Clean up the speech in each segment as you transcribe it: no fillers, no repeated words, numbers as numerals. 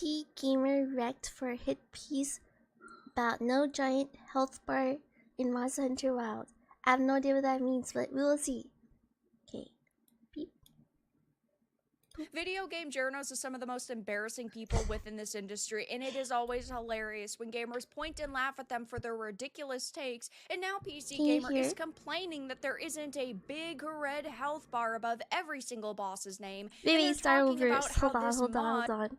PCGamer wrecked for Hitpiece about no giant health bar in Monster Hunter Wild. I have no idea what that means, but we will see. Okay. Beep. Video game journos are some of the most embarrassing people within this industry, and it is always hilarious when gamers point and laugh at them for their ridiculous takes. And now PCGamer is complaining that there isn't a big red health bar above every single boss's name. Maybe and they're start talking over. about how Hold on.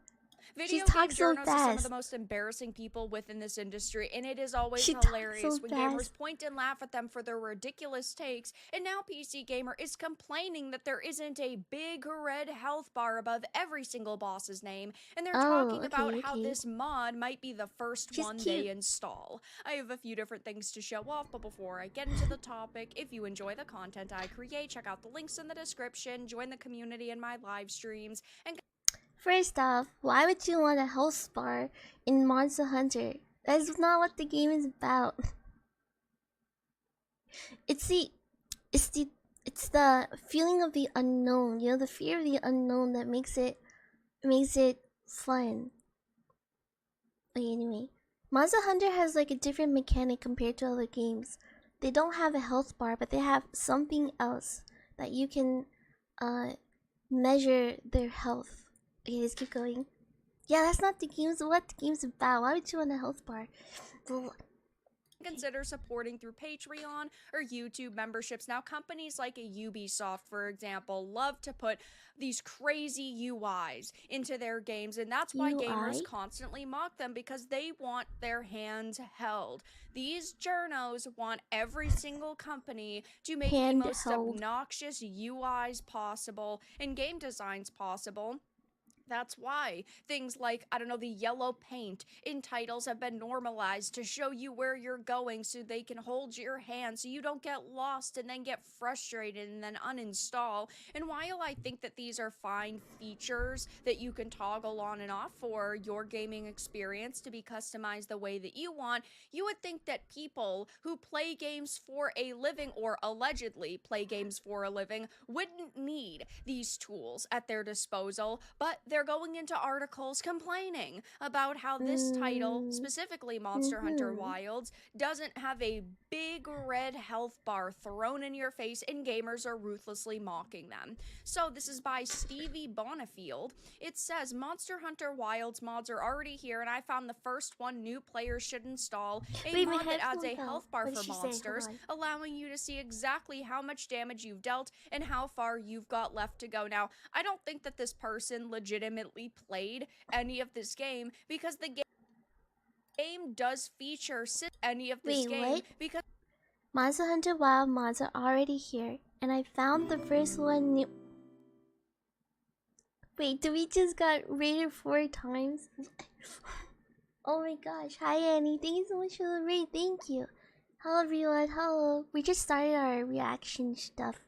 She Video game talks so journos are some of the fast. most embarrassing people within this industry, and it is always She hilarious talks so when fast. gamers point and laugh at them for their ridiculous takes. And now PCGamer is complaining that there isn't a big red health bar above every single boss's name, and they're talking about how this mod might be the first one they install. I have a few different things to show off, but before I get into the topic, if you enjoy the content I create, check out the links in the description, join the community in my live streams, and first off, why would you want a health bar in Monster Hunter? That's not what the game is about. It's the feeling of the unknown, you know, the fear of the unknown that makes it fun. Okay, anyway, Monster Hunter has like a different mechanic compared to other games. They don't have a health bar, but they have something else that you can measure their health. Okay, let's keep going. Yeah, that's not the game's what the game's about. Why would you want a health bar? Consider supporting through Patreon or YouTube memberships. Now, companies like Ubisoft, for example, love to put these crazy UIs into their games, and that's why gamers constantly mock them, because they want their hands held. These journos want every single company to make the most obnoxious UIs possible and game designs possible. That's why things like, I don't know, the yellow paint in titles have been normalized to show you where you're going so they can hold your hand so you don't get lost and then get frustrated and then uninstall. And while I think that these are fine features that you can toggle on and off for your gaming experience to be customized the way that you want, you would think that people who play games for a living, or allegedly play games for a living, wouldn't need these tools at their disposal, but they're going into articles complaining about how this title, specifically Monster Hunter Wilds, doesn't have a big red health bar thrown in your face, and gamers are ruthlessly mocking them. So this is by Stevie Bonifield. It says, Monster Hunter Wilds mods are already here, and I found the first one new players should install. A mod that adds a health bar for monsters, allowing you to see exactly how much damage you've dealt and how far you've got left to go. Now, I don't think that this person legitimately played any of this game, because the game does feature any of this game because Monster Hunter Wild mods are already here, and I found the first one new. Wait, did we just got rated 4 times? Oh my gosh, hi Annie, thank you so much for the raid, thank you. Hello everyone, hello. We just started our reaction stuff.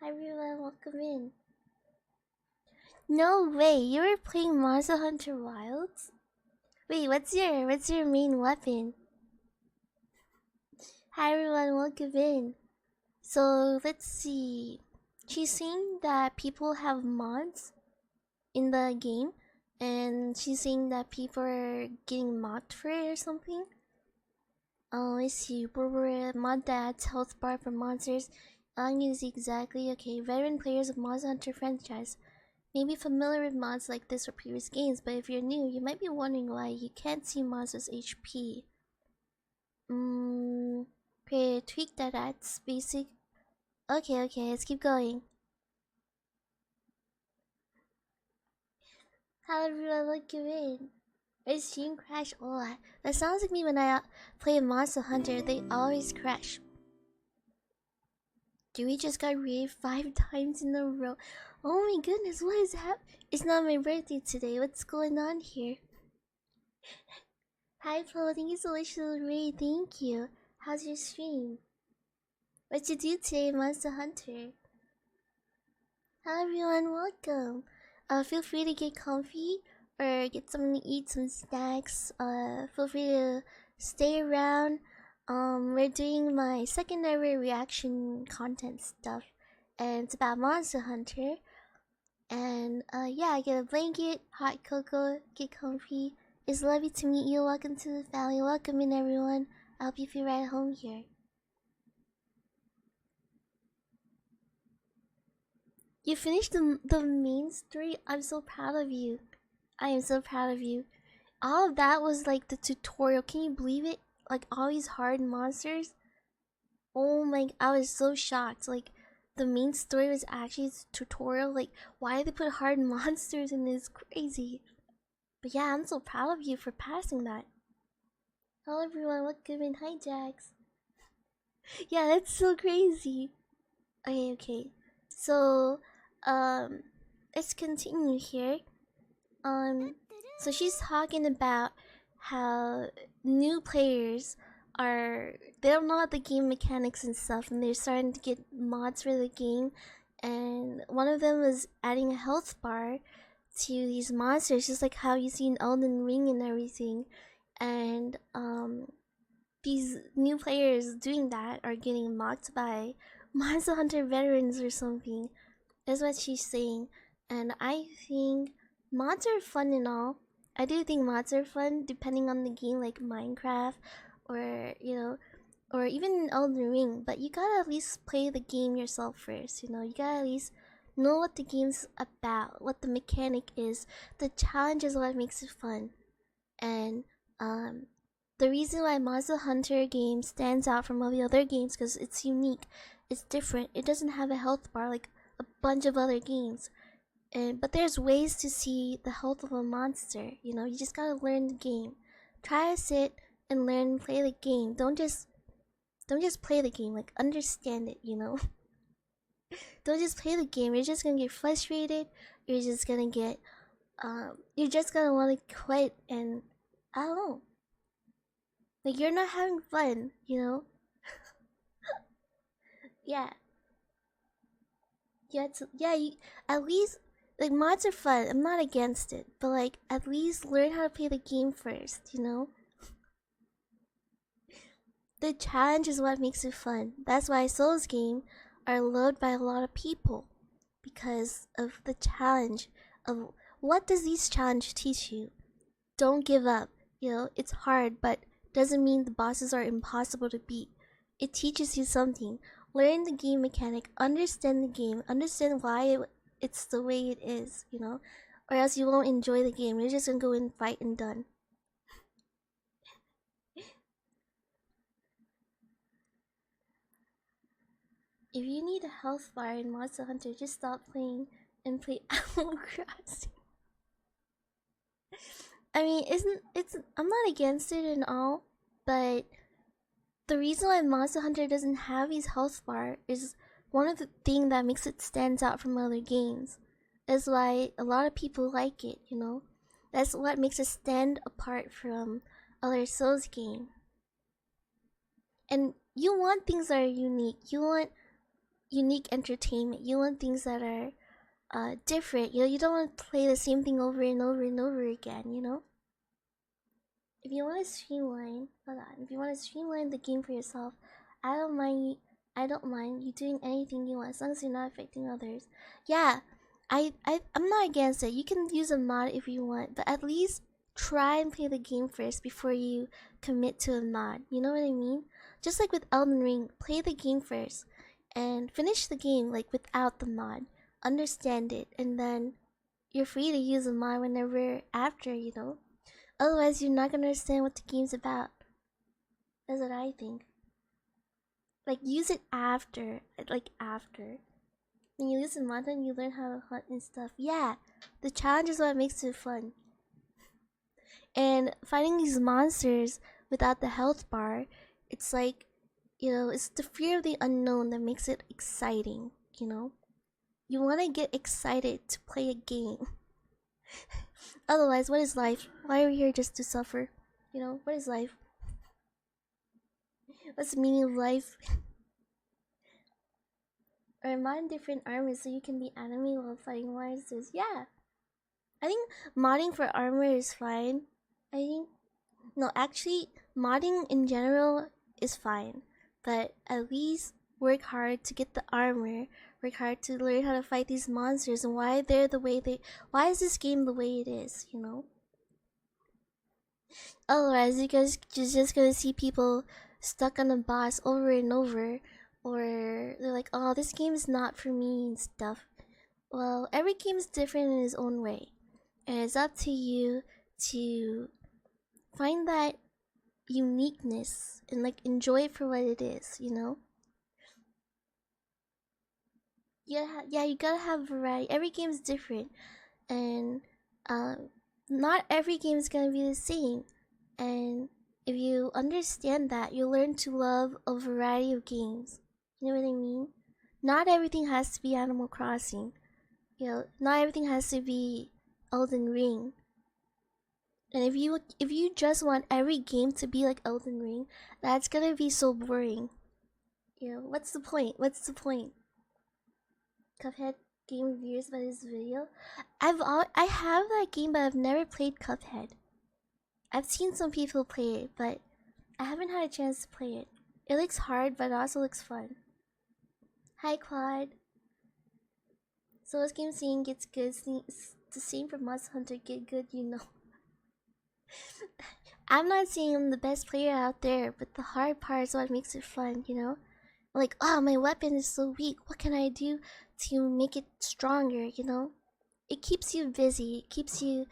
Hi everyone, welcome in. No way, you were playing Monster Hunter Wilds? Wait, what's your main weapon? Hi everyone, welcome in. So let's see. She's saying that people have mods in the game, and she's saying that people are getting mocked for it or something. Oh, I see. We're mod that's health bar for monsters. I'm gonna see exactly. Okay, veteran players of Monster Hunter franchise may be familiar with mods like this or previous games, but if you're new, you might be wondering why you can't see monsters' HP. Okay, tweak that. That's basic. Okay, let's keep going. How everyone look you in? Is stream crash? Oh, that sounds like me when I play Monster Hunter. They always crash. Dude, we just got raided 5 times in a row. Oh my goodness, what is happening? It's not my birthday today. What's going on here? Hi Flo, thank you so much for the raid. Thank you. How's your stream? What you do today, Monster Hunter? Hello everyone, welcome. Feel free to get comfy or get something to eat, some snacks. Feel free to stay around. We're doing my second ever reaction content stuff, and it's about Monster Hunter. And yeah, I get a blanket, hot cocoa, get comfy. It's lovely to meet you. Welcome to the family. Welcome in, everyone. I hope you feel right at home here. You finished the main story. I'm so proud of you. I am so proud of you. All of that was like the tutorial. Can you believe it? Like all these hard monsters. Oh my! I was so shocked. Like the main story was actually a tutorial. Like why did they put hard monsters in this? Crazy. But yeah, I'm so proud of you for passing that. Hello everyone, welcome in. Hi Jax. Yeah, that's so crazy. Okay. So, um, let's continue here. So she's talking about how new players are they don't know the game mechanics and stuff, and they're starting to get mods for the game. And one of them was adding a health bar to these monsters, just like how you see in Elden Ring and everything. And these new players doing that are getting mocked by Monster Hunter veterans or something. That's what she's saying. And I think mods are fun and all. I do think mods are fun depending on the game, like Minecraft or, or even Elden Ring. But you gotta at least play the game yourself first, You gotta at least know what the game's about, what the mechanic is. The challenge is what makes it fun. And the reason why Monster Hunter game stands out from all the other games because it's unique, it's different. It doesn't have a health bar like a bunch of other games. But there's ways to see the health of a monster. You just gotta learn the game. Try to sit and learn and play the game. Don't just play the game. Like understand it. Don't just play the game. You're just gonna get frustrated. You're just gonna want to quit, and I don't know. Like you're not having fun. Yeah. Yeah, at least like mods are fun. I'm not against it, but like at least learn how to play the game first. The challenge is what makes it fun. That's why Souls games are loved by a lot of people because of the challenge of what does these challenge teach you? Don't give up. It's hard, but doesn't mean the bosses are impossible to beat. It teaches you something. Learn the game mechanic, understand the game, understand why it's the way it is. Or else you won't enjoy the game. You're just gonna go and fight and done. If you need a health bar in Monster Hunter, just stop playing and play Animal Crossing. I mean, I'm not against it and all, but the reason why Monster Hunter doesn't have his health bar is one of the things that makes it stands out from other games. That's why a lot of people like it. That's what makes it stand apart from other Souls games. And you want things that are unique. You want unique entertainment. You want things that are different. You don't want to play the same thing over and over and over again. If you want to streamline, hold on. If you want to streamline the game for yourself, I don't mind you. I don't mind you doing anything you want as long as you're not affecting others. Yeah, I'm not against it. You can use a mod if you want, but at least try and play the game first before you commit to a mod. You know what I mean? Just like with Elden Ring, play the game first and finish the game like without the mod. Understand it, and then you're free to use a mod whenever after. Otherwise, you're not gonna understand what the game's about. That's what I think. Like, use it after. When you use the mod, then you learn how to hunt and stuff. Yeah, the challenge is what makes it fun. And fighting these monsters without the health bar, it's like, it's the fear of the unknown that makes it exciting. You want to get excited to play a game. Otherwise, what is life? Why are we here just to suffer? What is life? What's the meaning of life? Or mod different armors so you can be enemy while fighting monsters. Yeah. I think modding for armor is fine. No, actually, modding in general is fine. But at least work hard to get the armor work hard to learn how to fight these monsters and why they're the way they. Why is this game the way it is? You know. Otherwise, you guys you're just gonna see people stuck on a boss over and over, or they're like, "Oh, this game is not for me" and stuff. Well, every game is different in its own way, and it's up to you to find that uniqueness and like enjoy it for what it is. You know. Yeah, you gotta have variety. Every game is different, and not every game is gonna be the same. And if you understand that, you'll learn to love a variety of games. You know what I mean? Not everything has to be Animal Crossing. You know, not everything has to be Elden Ring. And if you just want every game to be like Elden Ring, that's gonna be so boring. You know, what's the point? What's the point? Cuphead game reviews by this video. I have that game, but I've never played Cuphead. I've seen some people play it, but I haven't had a chance to play it. It looks hard, but it also looks fun. Hi, Quad. So this game saying gets good. It's the same for Monster Hunter. Get good, you know. I'm not saying I'm the best player out there, but the hard part is what makes it fun, you know? Like, oh, my weapon is so weak. What can I do to make it stronger, you know? It keeps you busy. It keeps you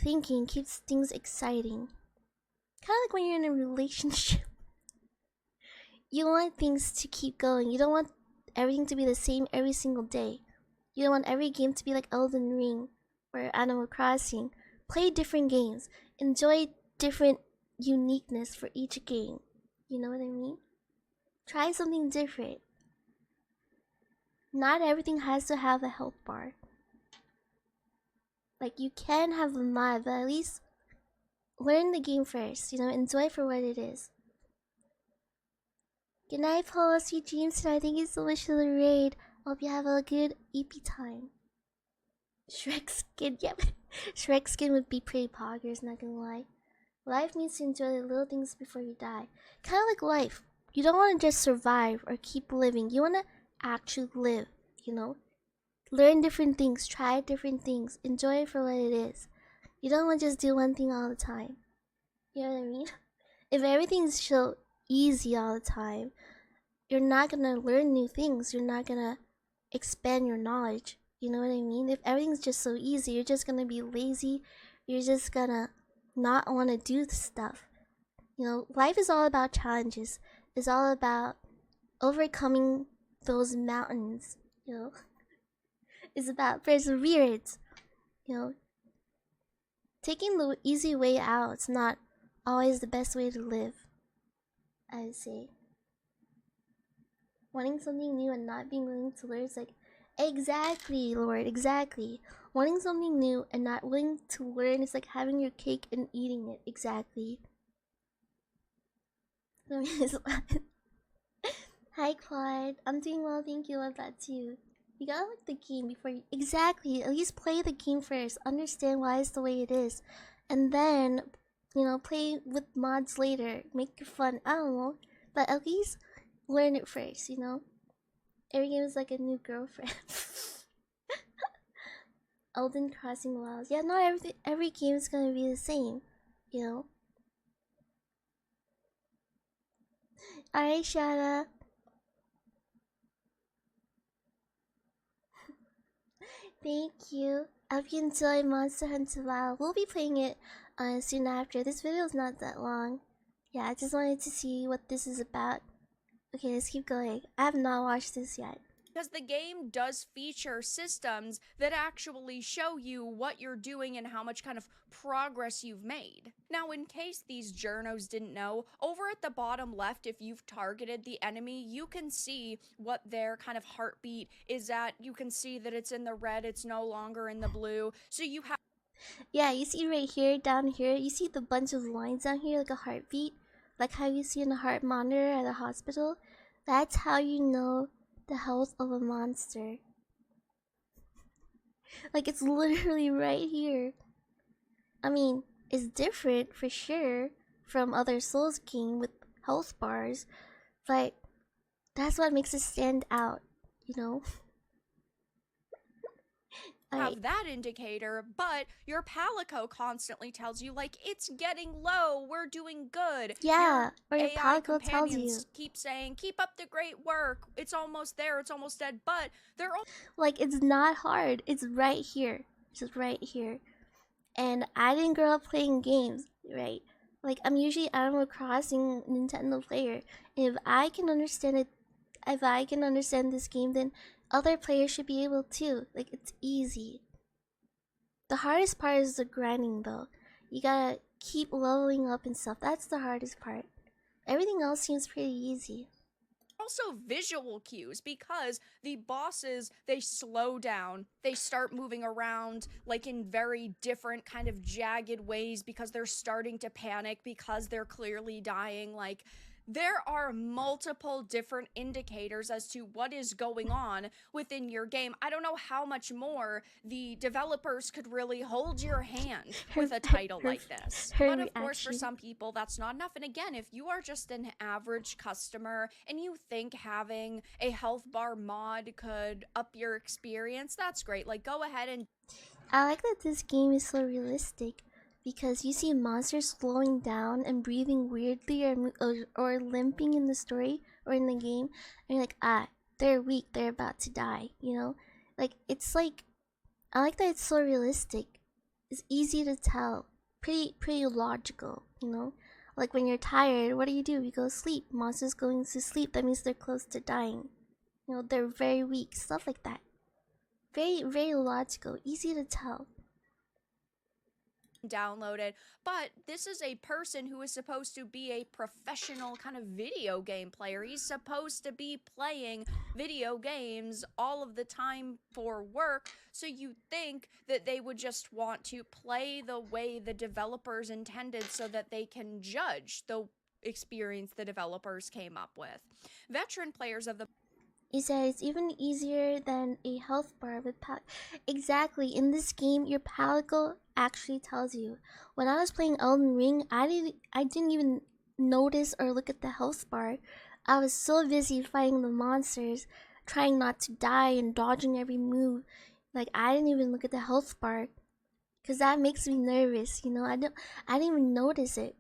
thinking. Keeps things exciting. Kind of like when you're in a relationship. You want things to keep going. You don't want everything to be the same every single day. You don't want every game to be like Elden Ring or Animal Crossing. Play different games. Enjoy different uniqueness for each game. You know what I mean? Try something different. Not everything has to have a health bar. Like, you can have a mod, but at least learn the game first. You know, enjoy it for what it is. Good night, Paul. Sweet dreams tonight. Thank you so much for the raid. Hope you have a good EP time. Shrek skin, yep. Shrek skin would be pretty poggers, not gonna lie. Life means to enjoy the little things before you die. Kind of like life. You don't want to just survive or keep living. You want to actually live, you know? Learn different things, try different things, enjoy it for what it is. You don't want to just do one thing all the time. You know what I mean? If everything's so easy all the time, you're not gonna learn new things. You're not gonna expand your knowledge. You know what I mean? If everything's just so easy, you're just gonna be lazy. You're just gonna not want to do stuff. You know, life is all about challenges. It's all about overcoming those mountains. You know, it's about perseverance. You know, taking the easy way out. It's not always the best way to live, I would say. Wanting something new and not being willing to learn is like, exactly, Lord, exactly. Wanting something new and not willing to learn is like having your cake and eating it, exactly. Hi, Clyde. I'm doing well, thank you. Love that too. You gotta like the game before you. Exactly. At least play the game first. Understand why it's the way it is, and then, you know, play with mods later. Make it fun. I don't know, but at least learn it first. You know, every game is like a new girlfriend. Elden Crossing Wilds. Yeah, not every game is gonna be the same. You know. Alright, Shada. Thank you. I hope you enjoy Monster Hunter Wild. We'll be playing it soon after. This video is not that long. Yeah, I just wanted to see what this is about. Okay, let's keep going. I have not watched this yet. Because the game does feature systems that actually show you what you're doing and how much kind of progress you've made. Now, in case these journos didn't know, over at the bottom left, if you've targeted the enemy, you can see what their kind of heartbeat is at. You can see that it's in the red, it's no longer in the blue. So you have... Yeah, you see right here, down here, you see the bunch of lines down here, like a heartbeat? Like how you see in a heart monitor at a hospital? That's how you know the health of a monster. Like, it's literally right here. I mean, it's different for sure from other Souls games with health bars, but that's what makes it stand out, you know? have that indicator, but your Palico constantly tells you, like, it's getting low, we're doing good. Yeah, Your or your AI Palico tells you. companions keep saying, keep up the great work, it's almost there, it's almost dead, but they're like, it's not hard. It's right here. It's just right here. And I didn't grow up playing games, right? Like, I'm usually Animal Crossing Nintendo player. And if I can understand it, if I can understand this game, then other players should be able to. Like, it's easy. The hardest part is the grinding, though. You gotta keep leveling up and stuff. That's the hardest part. Everything else seems pretty easy. also visual cues, because the bosses, they slow down, they start moving around like in very different kind of jagged ways because they're starting to panic because they're clearly dying. Like, there are multiple different indicators as to what is going on within your game. I don't know how much more the developers could really hold your hand with a title like this. But of course, for some people, that's not enough. And again, if you are just an average customer and you think having a health bar mod could up your experience, that's great. Like, go ahead and I like that this game is so realistic because you see monsters slowing down and breathing weirdly or limping in the story or in the game, and you're like, ah, they're weak, they're about to die, you know? Like, it's like, I like that it's so realistic. It's easy to tell, pretty logical, you know? Like, when you're tired, what do? You go sleep. Monsters going to sleep, that means they're close to dying. You know, they're very weak, stuff like that. Very logical, easy to tell. download it. But this is a person who is supposed to be a professional kind of video game player. He's supposed to be playing video games all of the time for work. So you think that they would just want to play the way the developers intended so that they can judge the experience the developers came up with. Veteran players of the He said it's even easier than a health bar with Exactly, in this game, your palico actually tells you. When I was playing Elden Ring, I didn't even notice or look at the health bar. I was so busy fighting the monsters, trying not to die and dodging every move. Like, I didn't even look at the health bar, cause that makes me nervous. You know, I didn't even notice it.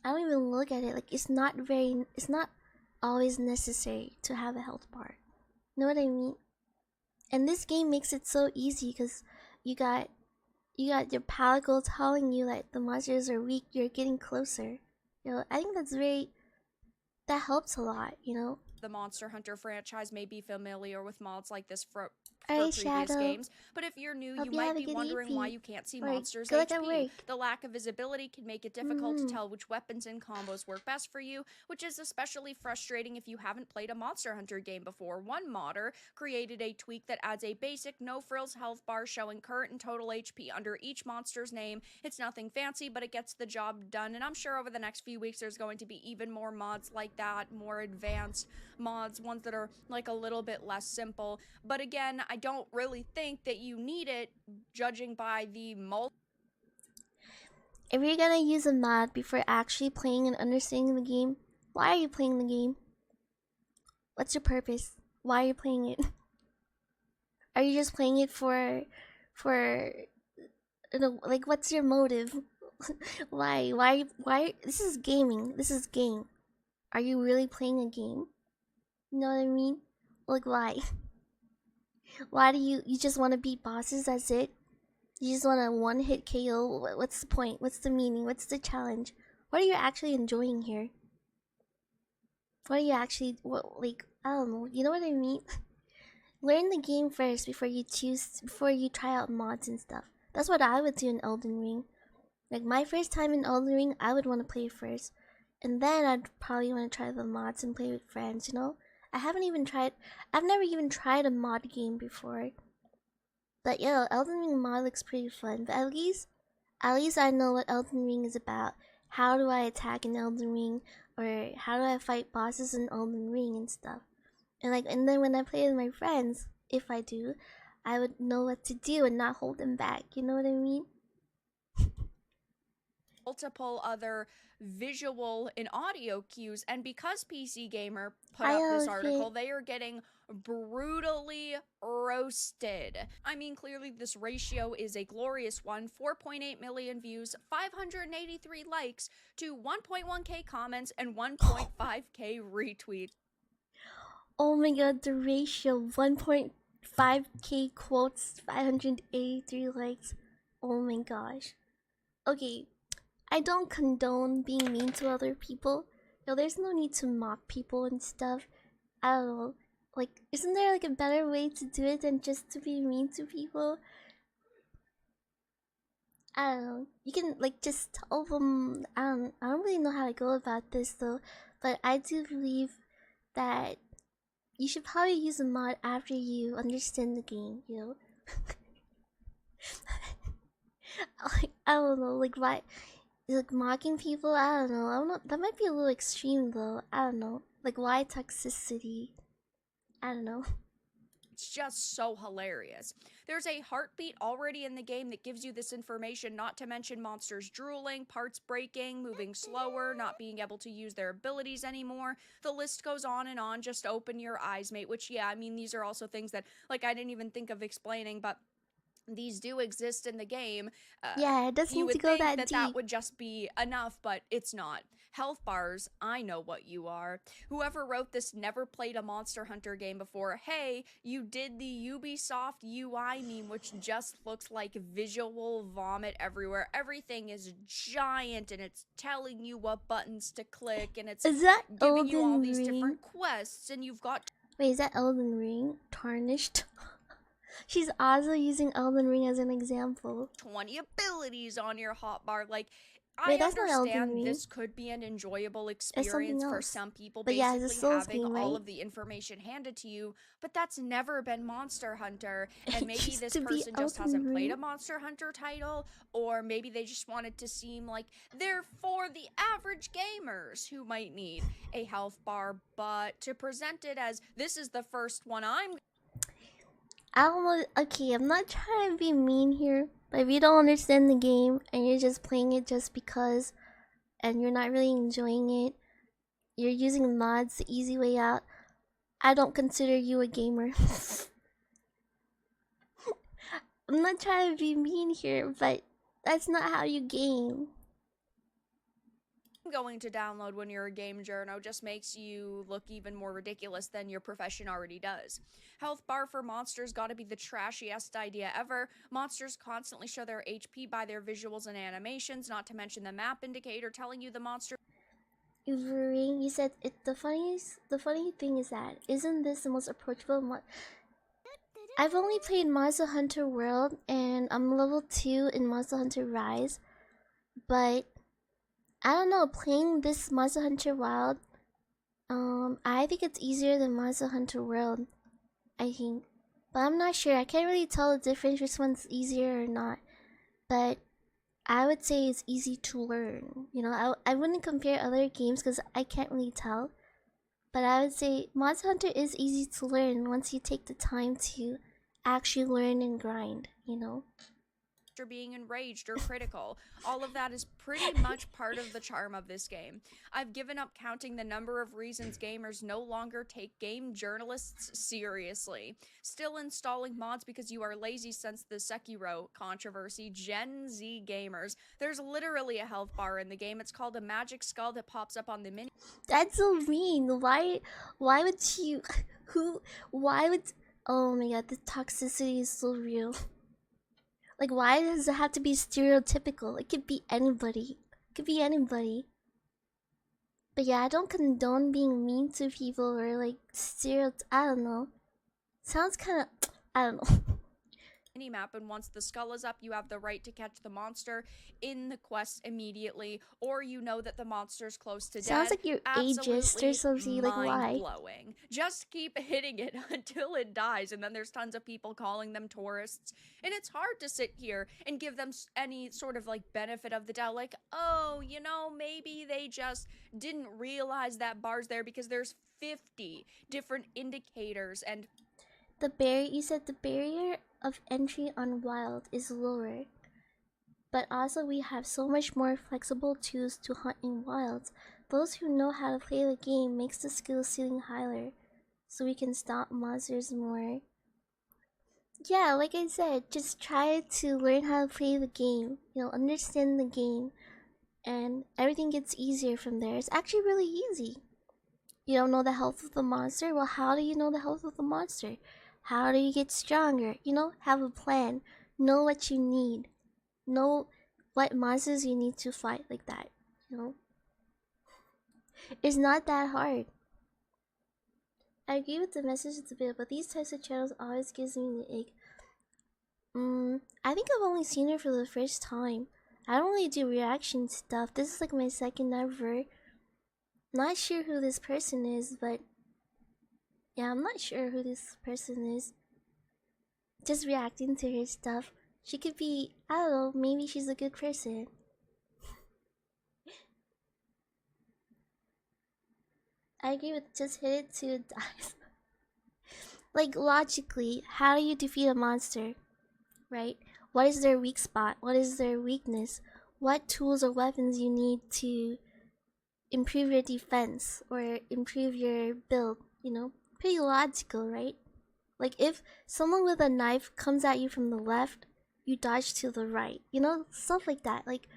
I don't even look at it. Like, it's not always necessary to have a health bar. Know what I mean? And this game makes it so easy because you got your palico telling you that the monsters are weak. You're getting closer. You know, I think that helps a lot. You know. The Monster Hunter franchise may be familiar with mods like this for Alright, previous Shadow. games, but if you're new, Hope you you have might a be good wondering EP. why you can't see Or monsters' good luck at HP. work. The lack of visibility can make it difficult to tell which weapons and combos work best for you, which is especially frustrating if you haven't played a Monster Hunter game before. One modder created a tweak that adds a basic no-frills health bar showing current and total HP under each monster's name. It's nothing fancy, but it gets the job done, and I'm sure over the next few weeks there's going to be even more mods like that, more advanced mods, ones that are like a little bit less simple. But again, I don't really think that you need it, judging by the If you're gonna use a mod before actually playing and understanding the game, why are you playing the game? What's your purpose? Why are you playing it? Are you just playing it for like, what's your motive? Why? This is gaming. This is game. Are you really playing a game? You know what I mean? Like, why? Why do you just want to beat bosses? That's it? You just want a one-hit KO? What's the point? What's the meaning? What's the challenge? What are you actually enjoying here? What are you actually, like, I don't know. You know what I mean? Learn the game first before you try out mods and stuff. That's what I would do in Elden Ring. Like, my first time in Elden Ring, I would want to play first. And then I'd probably want to try the mods and play with friends, you know? I've never even tried a mod game before. But yeah, Elden Ring mod looks pretty fun. But at least I know what Elden Ring is about. How do I attack in Elden Ring? Or how do I fight bosses in Elden Ring and stuff? And then when I play with my friends, if I do, I would know what to do and not hold them back. You know what I mean? multiple other visual and audio cues. And because PCGamer put I up this love article, it. they are getting brutally roasted. I mean, clearly this ratio is a glorious one. 4.8 million views, 583 likes to 1.1k comments and 1.5k retweets. Oh my god, the ratio 1.5k quotes, 583 likes. Oh my gosh. Okay, I don't condone being mean to other people. Yo, there's no need to mock people and stuff. I don't know. Like, isn't there like a better way to do it than just to be mean to people? I don't know. You can like just tell them. I don't really know how to go about this though, but I do believe that you should probably use a mod after you understand the game. You know. Like, I don't know. Like why? Like mocking people. I don't know. I don't know. That might be a little extreme though. I don't know. Like why toxicity? I don't know. It's just so hilarious. There's a heartbeat already in the game that gives you this information, not to mention monsters drooling, parts breaking, moving slower, not being able to use their abilities anymore. The list goes on and on. Just open your eyes, mate. Which, yeah, I mean, these are also things that, like, I didn't even think of explaining, but these do exist in the game. Yeah, it doesn't You need to would go think that that that deep. would just be enough, but it's not. Health bars, I know what you are. Whoever wrote this never played a Monster Hunter game before. Hey, you did the Ubisoft UI meme, which just looks like visual vomit everywhere. Everything is giant and it's telling you what buttons to click and it's Is that giving you all Elden these Ring? different quests and you've got Wait, is that Elden Ring? Tarnished? She's also using Elden Ring as an example. 20 abilities on your hotbar. Like, Wait, I that's not Elden understand Ring. this could be an enjoyable It's something experience for else. some people, But yeah, it's a basically Souls having game, all right? of the information handed to you, but that's never been Monster Hunter. And It maybe used this to be person just Elden hasn't played Ring. a Monster Hunter title, or maybe they just wanted to seem like they're for the average gamers who might need a health bar, but to present it as this is the first one I'm I don't know. Okay, I'm not trying to be mean here, but if you don't understand the game and you're just playing it just because, and you're not really enjoying it, you're using mods the easy way out, I don't consider you a gamer. I'm not trying to be mean here, but that's not how you game. going to download when you're a game journo just makes you look even more ridiculous than your profession already does. Health bar for monsters gotta be the trashiest idea ever. Monsters constantly show their HP by their visuals and animations, not to mention the map indicator telling you the monster. Ring, you said it. The funny thing is that isn't this the most approachable mod? I've only played Monster Hunter World, and I'm level 2 in Monster Hunter Rise, but I don't know. Playing this Monster Hunter Wild, I think it's easier than Monster Hunter World. I think, but I'm not sure. I can't really tell the difference which one's easier or not. But I would say it's easy to learn. You know, I wouldn't compare other games because I can't really tell. But I would say Monster Hunter is easy to learn once you take the time to actually learn and grind, you know? Being enraged or critical. All of that is pretty much part of the charm of this game. I've given up counting the number of reasons gamers no longer take game journalists seriously. Still installing mods because you are lazy since the Sekiro controversy. Gen Z gamers. There's literally a health bar in the game. It's called a magic skull that pops up on the mini. That's so mean. Why would you who why would oh my god, the toxicity is so real. Like, why does it have to be stereotypical? It could be anybody. It could be anybody. But yeah, I don't condone being mean to people or like I don't know. Sounds kind of I don't know. Map, and once the skull is up, you have the right to catch the monster in the quest immediately, or you know that the monster's close to Sounds dead. like you're ageist or Absolutely something. Like, why? mind-blowing. Just keep hitting it until it dies, and then there's tons of people calling them tourists, and it's hard to sit here and give them any sort of like benefit of the doubt, like, oh, you know, maybe they just didn't realize that bar's there because there's 50 different indicators and You said the barrier of entry on Wild is lower, But also we have so much more flexible tools to hunt in wilds. Those who know how to play the game makes the skill ceiling higher, so we can stop monsters more. Yeah, like I said, just try to learn how to play the game, understand the game, and everything gets easier from there. It's actually really easy. You don't know the health of the monster? Well, how do you know the health of the monster? How do you get stronger? Have a plan. Know what you need. Know what monsters you need to fight like that. It's not that hard. I agree with the message it's a bit, but these types of channels always gives me the ick. I think I've only seen her for the first time. I don't really do reaction stuff. This is like my second ever. Not sure who this person is, but yeah, I'm not sure who this person is. Just reacting to her stuff. She could be, I don't know, maybe she's a good person. I agree with just hit it till it dies. Like, logically, how do you defeat a monster? Right? What is their weak spot? What is their weakness? What tools or weapons you need to improve your defense or improve your build? Pretty logical, right? Like, if someone with a knife comes at you from the left, you dodge to the right. Stuff like that. Like,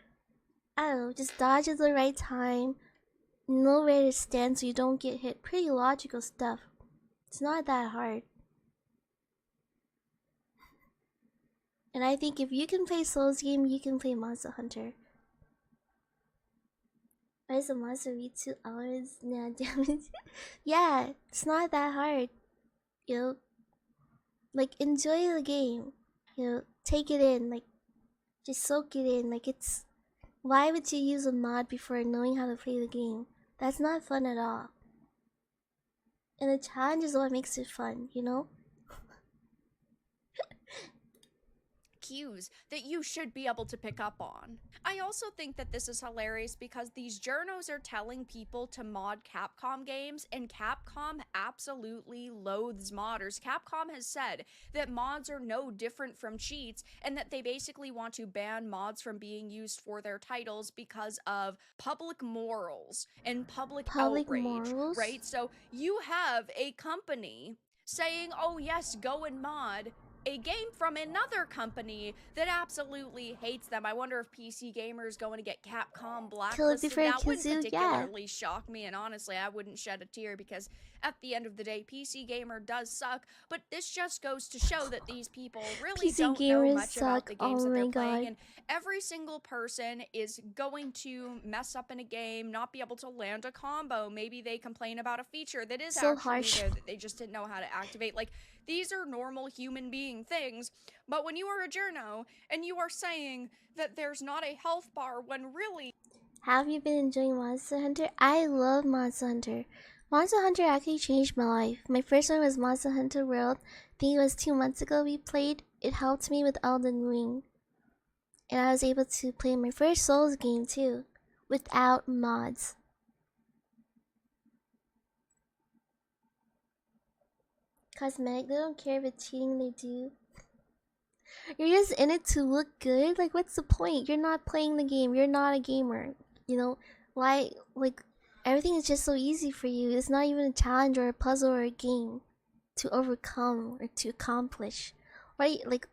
I don't know, just dodge at the right time, know where to stand so you don't get hit. Pretty logical stuff. It's not that hard. And I think if you can play Souls game, you can play Monster Hunter. Why is a monster read 2 hours? Nah, damage. Yeah, it's not that hard. Like, enjoy the game. Take it in. Like, just soak it in. Like, it's. Why would you use a mod before knowing how to play the game? That's not fun at all. And the challenge is what makes it fun, Cues that you should be able to pick up on. I also think that this is hilarious because these journos are telling people to mod Capcom games, and Capcom absolutely loathes modders. Capcom has said that mods are no different from cheats, and that they basically want to ban mods from being used for their titles because of public morals and public outrage, morals? right? So you have a company saying, oh yes, go and mod a game from another company that absolutely hates them. I wonder if PCGamer is going to get Capcom Kill it blacklisted. before That wouldn't Kazoo, yeah. particularly shock me, and honestly, I wouldn't shed a tear because at the end of the day, PCGamer does suck, but this just goes to show that these people really PC don't know gamers much about suck. the Oh games that my they're playing, god. and every single person is going to mess up in a game, not be able to land a combo. Maybe they complain about a feature that is So actually harsh. there that they just didn't know how to activate. Like, these are normal human being things, but when you are a journo and you are saying that there's not a health bar when really... Have you been enjoying Monster Hunter? I love Monster Hunter. Monster Hunter actually changed my life. My first one was Monster Hunter World. I think it was 2 months ago we played. It helped me with Elden Ring. And I was able to play my first Souls game too, without mods. Cosmetic, they don't care if it's cheating, they do. You're just in it to look good? Like, what's the point? You're not playing the game, you're not a gamer. Why, like, everything is just so easy for you. It's not even a challenge or a puzzle or a game to overcome or to accomplish. Right? Like,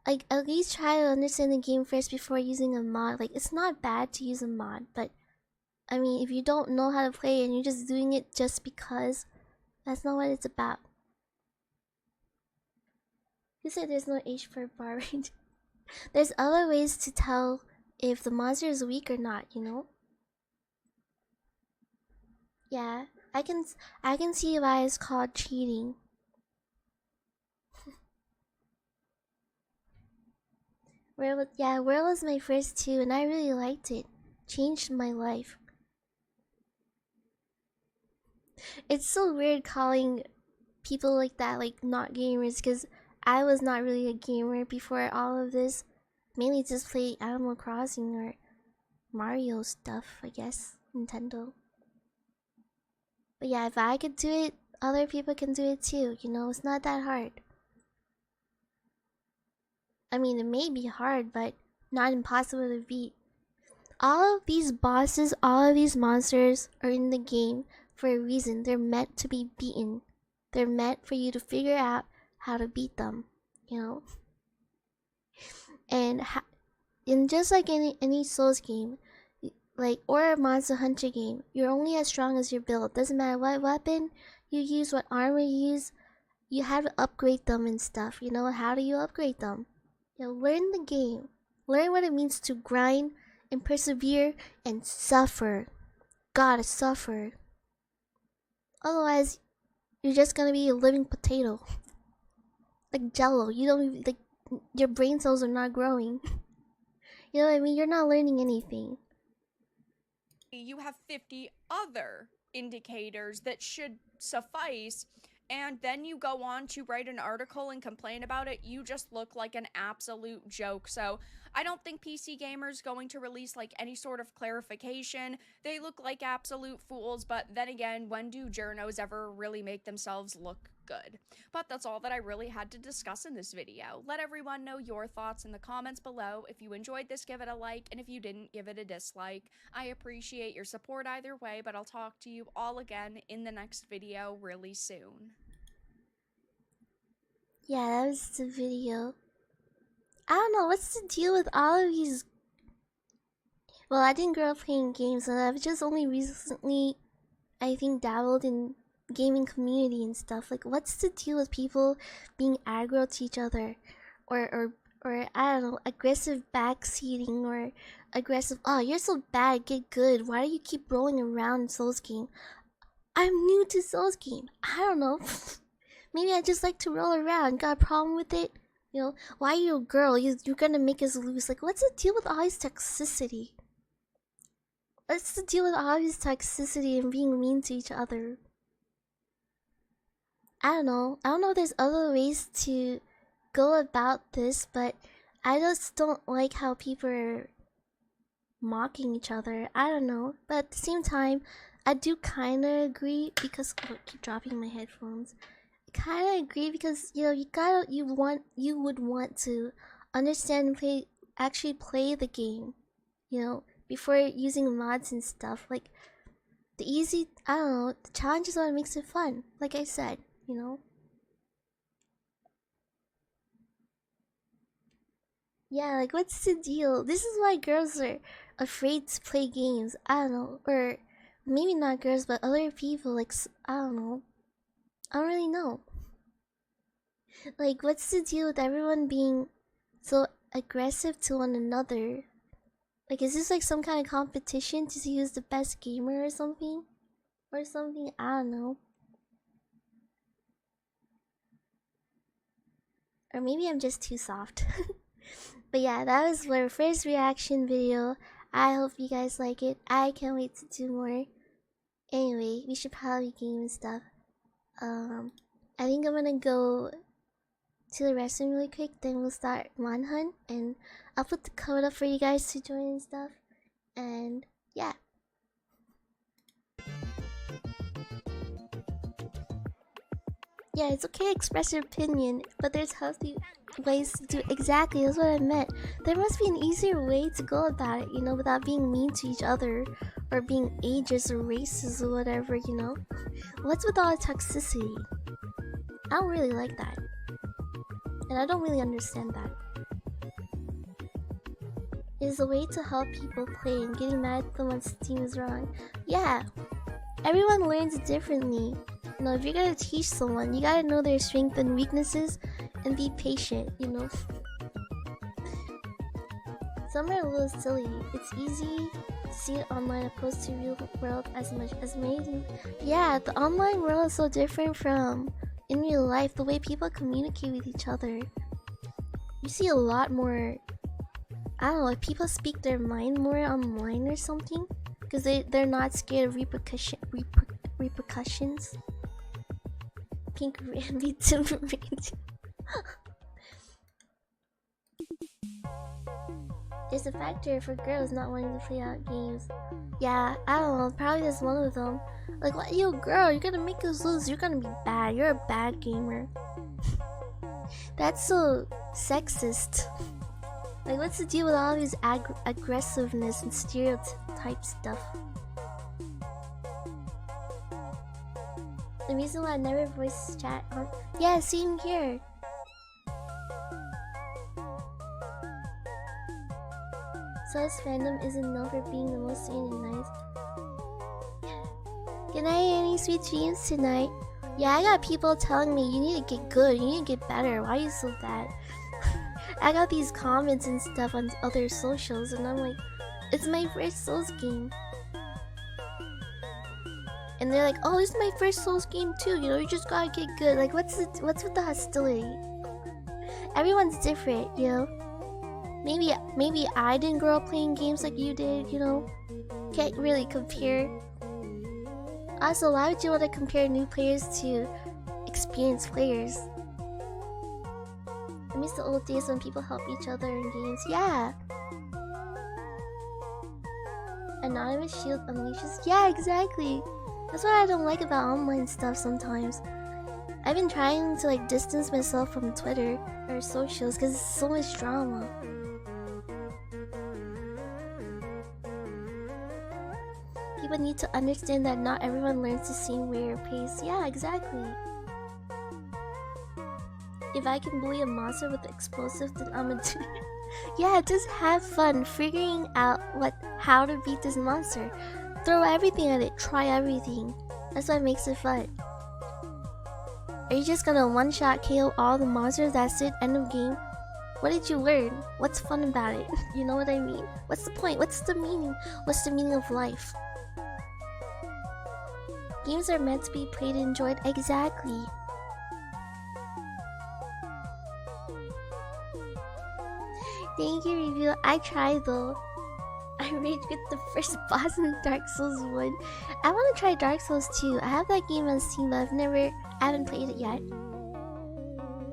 like, at least try to understand the game first before using a mod. Like, it's not bad to use a mod, but I mean, if you don't know how to play and you're just doing it just because, that's not what it's about. Who said there's no H for bar range? There's other ways to tell if the monster is weak or not, Yeah, I can see why it's called cheating. World was my first too, and I really liked it. Changed my life. It's so weird calling people like that like not gamers, because I was not really a gamer before all of this. Mainly just play Animal Crossing or Mario stuff, I guess. Nintendo. But yeah, if I could do it, other people can do it too, it's not that hard. I mean, it may be hard, but not impossible to beat. All of these bosses, all of these monsters are in the game for a reason. They're meant to be beaten. They're meant for you to figure out how to beat them, you know? And just like any Souls game, like, or a Monster Hunter game, you're only as strong as your build. Doesn't matter what weapon you use, what armor you use, you have to upgrade them and stuff. You know, how do you upgrade them? You know, learn the game. Learn what it means to grind and persevere and suffer. Gotta suffer. Otherwise, you're just gonna be a living potato. Like Jello. You don't even, like, your brain cells are not growing. You know what I mean? You're not learning anything. You have 50 other indicators that should suffice, and then you go on to write an article and complain about it. You just look like an absolute joke. So I don't think PCGamer's going to release like any sort of clarification. They look like absolute fools, but then again, when do journos ever really make themselves look good? But that's all that I really had to discuss in this video. Let everyone know your thoughts in the comments below. If you enjoyed this, give it a like, and if you didn't, give it a dislike. I appreciate your support either way, but I'll talk to you all again in the next video really soon. Yeah, that was the video. I don't know, what's the deal with all of these? Well, I didn't grow up playing games, and I've just only recently, I think, dabbled in gaming community and stuff. Like, what's the deal with people being aggro to each other, or I don't know, aggressive backseating, or aggressive, oh, you're so bad, get good, why do you keep rolling around in Souls game? I'm new to Souls game, I don't know. Maybe I just like to roll around. Got a problem with it? You know, why are you a girl? You're gonna make us lose. Like, what's the deal with all this toxicity? What's the deal with all this toxicity and being mean to each other? I don't know. I don't know if there's other ways to go about this, but I just don't like how people are mocking each other. I don't know. But at the same time, I do kind of agree because... Oh, I keep dropping my headphones. Kind of agree because, you know, you would want to understand and actually play the game, you know, before using mods and stuff. Like, I don't know, the challenge is what makes it fun, like I said, you know. Yeah, like, what's the deal? This is why girls are afraid to play games. I don't know, or maybe not girls, but other people. Like, I don't know. I don't really know. Like, what's the deal with everyone being so aggressive to one another? Like, is this like some kind of competition to see who's the best gamer or something? Or something? I don't know. Or maybe I'm just too soft. But yeah, that was our first reaction video. I hope you guys like it. I can't wait to do more. Anyway, we should probably game and stuff. I think I'm gonna go to the restroom really quick, then we'll start Manhunt, and I'll put the code up for you guys to join and stuff. And yeah. Yeah, it's okay to express your opinion, but there's healthy ways to do it. Exactly, that's what I meant. There must be an easier way to go about it, you know, without being mean to each other, or being ageist or racist or whatever, you know? What's with all the toxicity? I don't really like that. And I don't really understand that. It's a way to help people play, and getting mad at them when Steam is wrong. Yeah, everyone learns differently. You know, if you're gonna teach someone, you gotta know their strengths and weaknesses and be patient, you know. Some are a little silly. It's easy to see it online opposed to real world as much as amazing. Yeah, the online world is so different from in real life. The way people communicate with each other, you see a lot more. I don't know, like, people speak their mind more online or something, because they're not scared of repercussions. Pink Remi to There's a factor for girls not wanting to play out games. Yeah, I don't know, probably that's one of them. Like, what, yo girl, you're gonna make us lose, you're gonna be bad, you're a bad gamer. That's so sexist. Like, what's the deal with all these aggressiveness and stereotype stuff? The reason why I never voice chat on. Yeah, same here. So his fandom isn't known for being the most sweet and nice. Good night, any sweet dreams tonight? Yeah, I got people telling me you need to get good, you need to get better. Why are you so bad? I got these comments and stuff on other socials, and I'm like, it's my first Souls game. And they're like, oh, this is my first Souls game too. You know, you just gotta get good. Like, what's with the hostility? Everyone's different, you know. Maybe I didn't grow up playing games like you did. You know, can't really compare. Also, why would you want to compare new players to experienced players? I miss the old days when people help each other in games. Yeah. Anonymous shield unleashes. Yeah, exactly. That's what I don't like about online stuff sometimes. I've been trying to like distance myself from Twitter or socials because it's so much drama. People need to understand that not everyone learns the same way or pace. Yeah, exactly. If I can bully a monster with explosive, then I'm a yeah, just have fun figuring out how to beat this monster. Throw everything at it, try everything. That's what makes it fun. Are you just gonna one-shot KO all the monsters? That's it, end of game? What did you learn? What's fun about it? You know what I mean? What's the point? What's the meaning? What's the meaning of life? Games are meant to be played and enjoyed. Exactly. Thank you, review. I tried though. I rage with the first boss in Dark Souls 1. I want to try Dark Souls 2. I have that game on Steam, but I haven't played it yet.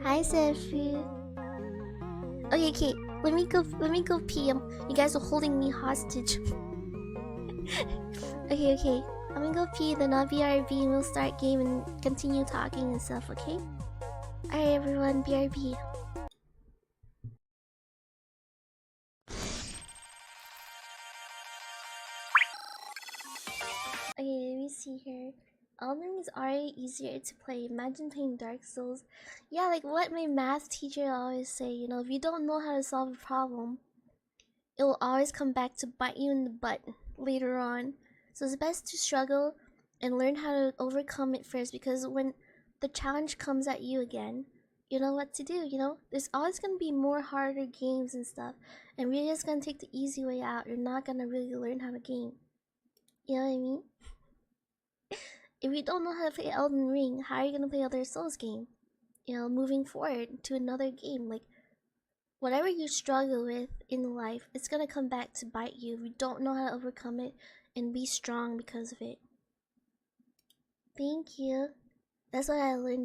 Hi, Sefu. Okay, let me go pee. You guys are holding me hostage. Okay. I'm gonna go pee, then I'll BRB and we'll start game and continue talking and stuff, okay? Alright, everyone, BRB. Okay, let me see here. Elden Ring is already easier to play. Imagine playing Dark Souls. Yeah, like what my math teacher always say, you know, if you don't know how to solve a problem, it will always come back to bite you in the butt later on. So it's best to struggle and learn how to overcome it first, because when the challenge comes at you again, you know what to do, you know? There's always gonna be more harder games and stuff, and we're just gonna take the easy way out. You're not gonna really learn how to game. You know what I mean? If you don't know how to play Elden Ring, how are you gonna play other Souls game? You know, moving forward to another game, like whatever you struggle with in life, it's gonna come back to bite you if you don't know how to overcome it and be strong because of it. Thank you. That's what I learned